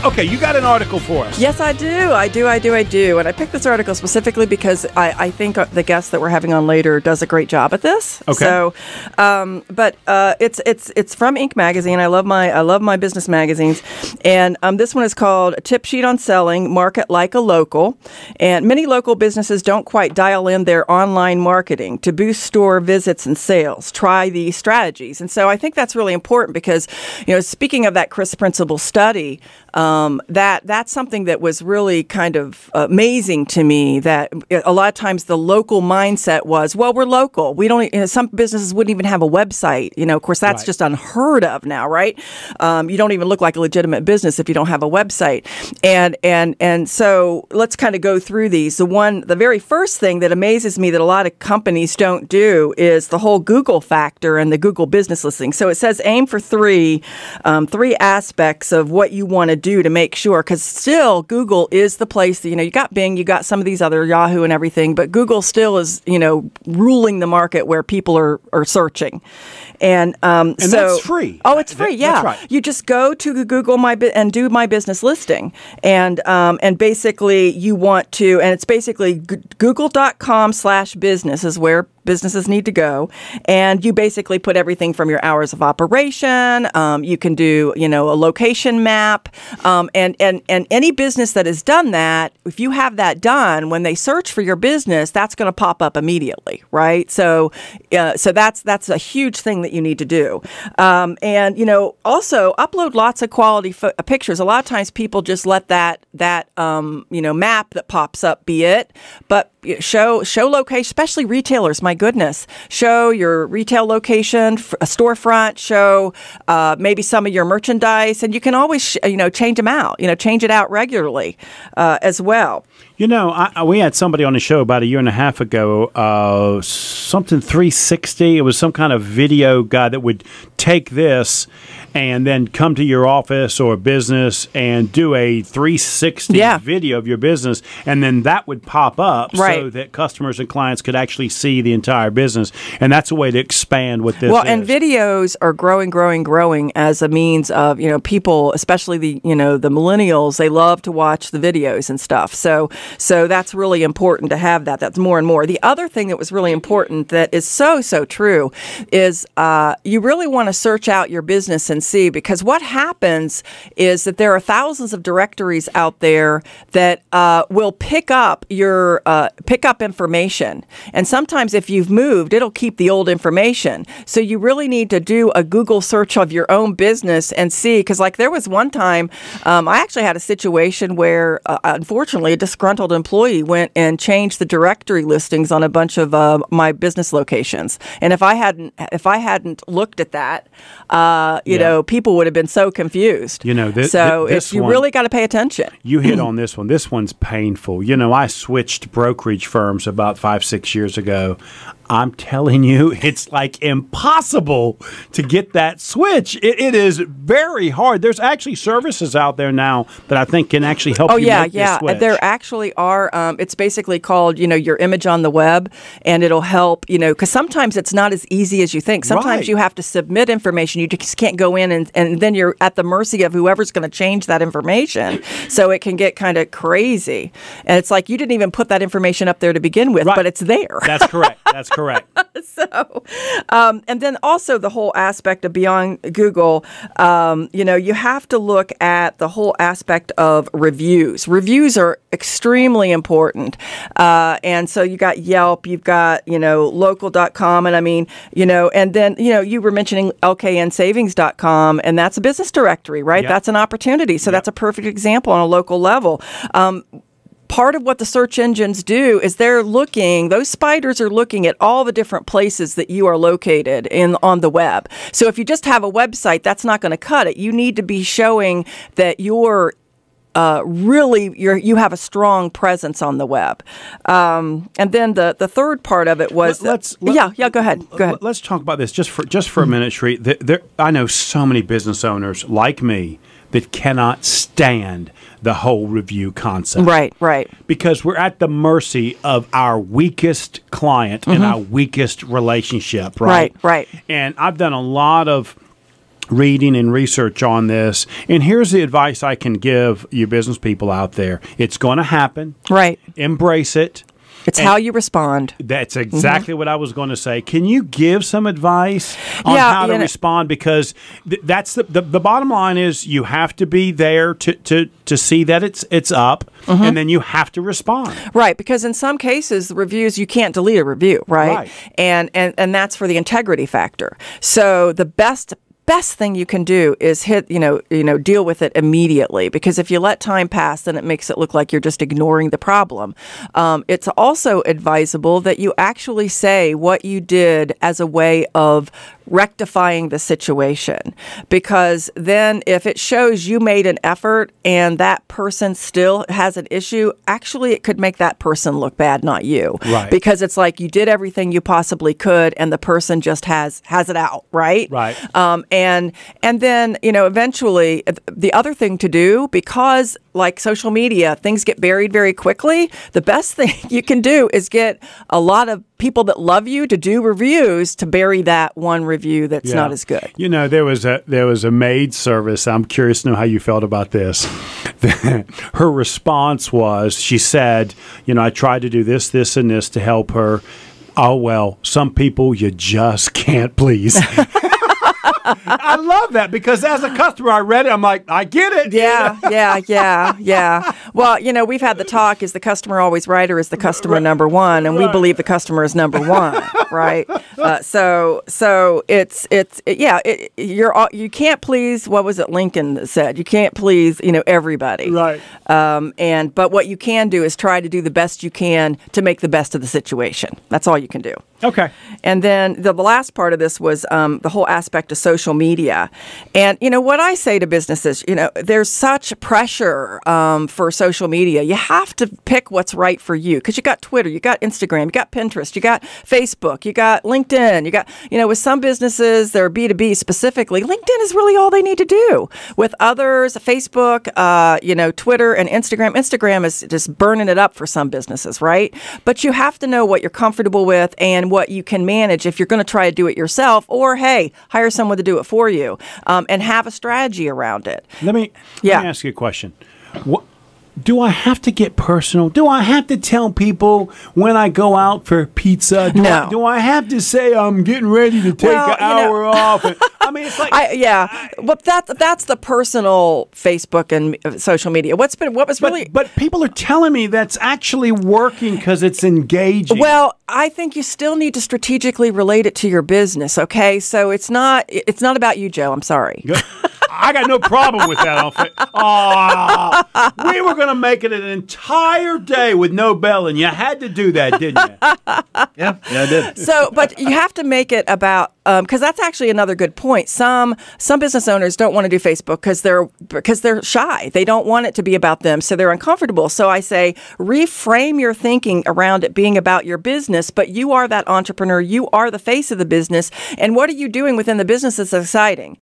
Okay, you got an article for us. Yes, I do. I do. And I picked this article specifically because I think the guest that we're having on later does a great job at this. Okay. So, but it's from Inc. magazine. I love my business magazines, and this one is called "Tip Sheet on Selling: Market Like a Local." And many local businesses don't quite dial in their online marketing to boost store visits and sales. Try these strategies. And so I think that's really important because, speaking of that Chris Principle study. That's something that was really kind of amazing to me, that a lot of times the local mindset was, well, we're local. We don't, some businesses wouldn't even have a website. Of course, that's just unheard of now, right? You don't even look like a legitimate business if you don't have a website. And so let's kind of go through these. The very first thing that amazes me that a lot of companies don't do is the whole Google factor and the Google business listing. So it says aim for three aspects of what you want to do to make sure, because still Google is the place that, you got Bing, you got some of these other Yahoo and everything, but Google still is, ruling the market where people are searching. And so that's free. Oh, it's free. Yeah. That's right. You just go to Google and do my business listing. And basically you want to, and it's basically google.com/business is where businesses need to go. And you basically put everything from your hours of operation. You can do, a location map. And any business that has done that, if you have that done, when they search for your business, that's going to pop up immediately, right? So that's a huge thing that you need to do. And, also upload lots of quality pictures. A lot of times people just let that map that pops up be it, but show location, especially retailers. My goodness, show your retail location, a storefront, show maybe some of your merchandise, and you can always change them out. Change it out regularly as well. We had somebody on the show about a year and a half ago, something 360. It was some kind of video guy that would take this and then come to your office or business and do a 360 video of your business, and then that would pop up so that customers and clients could actually see the entire business. And that's a way to expand what this is. Well, and videos are growing as a means of, people, especially the millennials, they love to watch the videos and stuff. So that's really important to have that. That's more and more. The other thing that was really important that is so true is you really want to search out your business and see, because what happens is that there are thousands of directories out there that will pick up information. And sometimes if you've moved, it'll keep the old information. So you really need to do a Google search of your own business and see, because like there was one time, I actually had a situation where unfortunately a disgruntled employee went and changed the directory listings on a bunch of my business locations. And if I hadn't looked at that, people would have been so confused. You really got to pay attention. You hit on this one. This one's painful. I switched brokerage firms about 5-6 years ago. I'm telling you, it's like impossible to get that switch. It is very hard. There's actually services out there now that I think can actually help you make this switch. There actually are. It's basically called, your image on the web, and it'll help, because sometimes it's not as easy as you think. Sometimes you have to submit information. You just can't go in and then you're at the mercy of whoever's going to change that information. So it can get kind of crazy. And it's like you didn't even put that information up there to begin with, but it's there. That's correct. That's correct. So, and then also the whole aspect of beyond Google, you have to look at the whole aspect of reviews. Reviews are extremely important. And so you got Yelp, you've got, local.com. And I mean, and then, you were mentioning lknsavings.com, and that's a business directory, right? Yep. That's an opportunity. So that's a perfect example on a local level. Part of what the search engines do is those spiders are looking at all the different places that you are located on the web. So if you just have a website, that's not going to cut it. You need to be showing that you're you have a strong presence on the web. And then the third part of it was go ahead. Let's talk about this just for a minute, Sherre. I know so many business owners like me that cannot stand the whole review concept. Right. Because we're at the mercy of our weakest client and our weakest relationship, right? Right. And I've done a lot of reading and research on this. And here's the advice I can give you business people out there. It's going to happen. Right. Embrace it. It's how you respond. That's exactly what I was going to say. Can you give some advice on how to respond? Because that's the bottom line is you have to be there to see that it's up, and then you have to respond. Right, because in some cases, the reviews, you can't delete a review, right? And that's for the integrity factor. So the best thing you can do is deal with it immediately, because if you let time pass, then it makes it look like you're just ignoring the problem. It's also advisable that you actually say what you did as a way of rectifying the situation, because then if it shows you made an effort and that person still has an issue, actually it could make that person look bad, not you. Right. Because it's like you did everything you possibly could and the person just has it out, right? Right. And then, eventually the other thing to do, because like social media, things get buried very quickly, the best thing you can do is get a lot of people that love you to do reviews to bury that one review that's not as good. There was a maid service. I'm curious to know how you felt about this. Her response was, she said, I tried to do this, this, and this to help her. Oh, well, some people you just can't please. I love that, because as a customer, I read it. I'm like, I get it. Yeah. Well, we've had the talk, is the customer always right, or is the customer number one? And we believe the customer is number one, right? So you can't please, what was it Lincoln said? You can't please, everybody. Right. But what you can do is try to do the best you can to make the best of the situation. That's all you can do. Okay. And then the last part of this was the whole aspect of social media. And, what I say to businesses, there's such pressure for social media. You have to pick what's right for you, because you got Twitter, you got Instagram, you got Pinterest, you got Facebook, you got LinkedIn, you got, with some businesses, they're B2B specifically, LinkedIn is really all they need to do. With others, Facebook, Twitter and Instagram. Instagram is just burning it up for some businesses, right? But you have to know what you're comfortable with and what you can manage if you're going to try to do it yourself, or hey, hire someone to do it for you, and have a strategy around it. Let me ask you a question. Do I have to get personal? Do I have to tell people when I go out for pizza? No. Do I have to say I'm getting ready to take an hour off? I mean, it's like Well, that's the personal Facebook and social media. But people are telling me that's actually working because it's engaging. Well, I think you still need to strategically relate it to your business. Okay, so it's not about you, Joe. I'm sorry. I got no problem with that. We were going to make it an entire day with no bell, and you had to do that, didn't you? Yeah, I did. So, but you have to make it about, because that's actually another good point. Some business owners don't want to do Facebook because they're shy. They don't want it to be about them, so they're uncomfortable. So I say, reframe your thinking around it being about your business, but you are that entrepreneur. You are the face of the business, and what are you doing within the business that's exciting?